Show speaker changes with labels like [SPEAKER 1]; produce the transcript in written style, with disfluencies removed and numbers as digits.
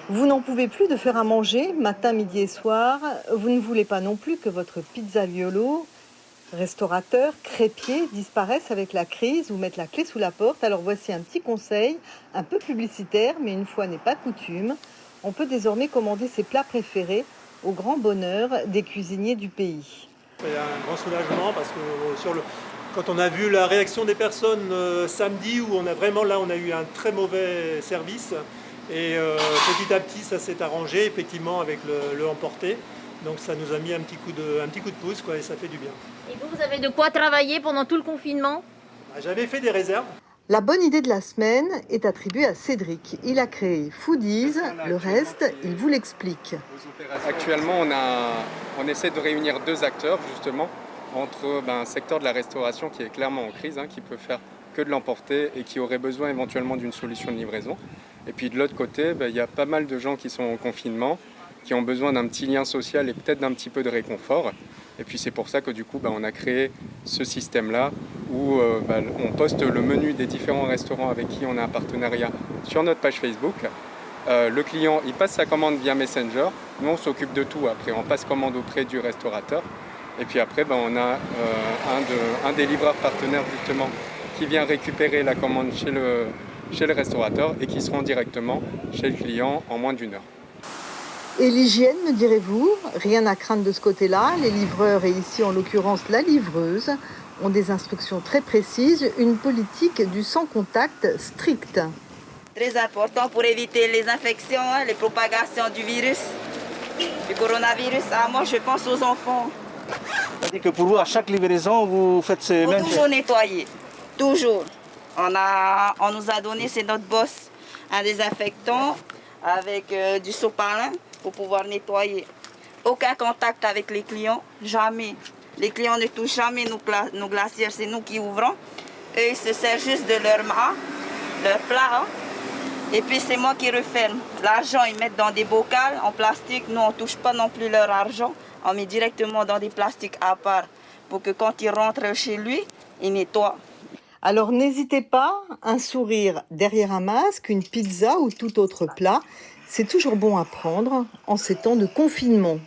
[SPEAKER 1] Vous n'en pouvez plus de faire à manger, matin, midi et soir. Vous ne voulez pas non plus que votre pizzaïolo, restaurateur, crêpier disparaisse avec la crise ou mette la clé sous la porte. Alors voici un petit conseil, un peu publicitaire, mais une fois n'est pas coutume. On peut désormais commander ses plats préférés au grand bonheur des cuisiniers du pays.
[SPEAKER 2] C'est un grand soulagement parce que quand on a vu la réaction des personnes samedi, où on a eu un très mauvais service, et petit à petit ça s'est arrangé effectivement avec le emporté. Donc ça nous a mis un petit coup de pouce, quoi, et ça fait du bien.
[SPEAKER 3] Et vous avez de quoi travailler pendant tout le confinement?
[SPEAKER 2] J'avais fait des réserves.
[SPEAKER 1] La bonne idée de la semaine est attribuée à Cédric. Il a créé Foodies, le reste, il vous l'explique.
[SPEAKER 4] Actuellement, on essaie de réunir deux acteurs justement entre un secteur de la restauration qui est clairement en crise, qui peut faire que de l'emporter et qui aurait besoin éventuellement d'une solution de livraison. Et puis de l'autre côté, il y a pas mal de gens qui sont en confinement, qui ont besoin d'un petit lien social et peut-être d'un petit peu de réconfort. Et puis c'est pour ça que du coup, on a créé ce système-là où on poste le menu des différents restaurants avec qui on a un partenariat sur notre page Facebook. Le client, il passe sa commande via Messenger. Nous, on s'occupe de tout. Après, on passe commande auprès du restaurateur. Et puis après, on a un des livreurs partenaires justement qui vient récupérer la commande chez le restaurateur et qui se rend directement chez le client en moins d'1 heure.
[SPEAKER 1] Et l'hygiène, me direz-vous? Rien à craindre de ce côté-là. Les livreurs, et ici en l'occurrence la livreuse, ont des instructions très précises, une politique du sans contact stricte.
[SPEAKER 5] Très important pour éviter les infections, les propagations du virus, du coronavirus. Moi, je pense aux enfants.
[SPEAKER 6] C'est-à-dire que pour vous, à chaque livraison, vous faites ces mêmes gestes?
[SPEAKER 5] Toujours nettoyer, toujours. On nous a donné, c'est notre boss, un désinfectant avec du sopalin pour pouvoir nettoyer. Aucun contact avec les clients, jamais. Les clients ne touchent jamais nos glacières, c'est nous qui ouvrons. Eux, ils se servent juste de leur plat. Et puis c'est moi qui referme. L'argent, ils mettent dans des bocals en plastique. Nous, on ne touche pas non plus leur argent. On met directement dans des plastiques à part pour que quand ils rentrent chez lui, ils nettoient.
[SPEAKER 1] Alors n'hésitez pas, un sourire derrière un masque, une pizza ou tout autre plat, c'est toujours bon à prendre en ces temps de confinement.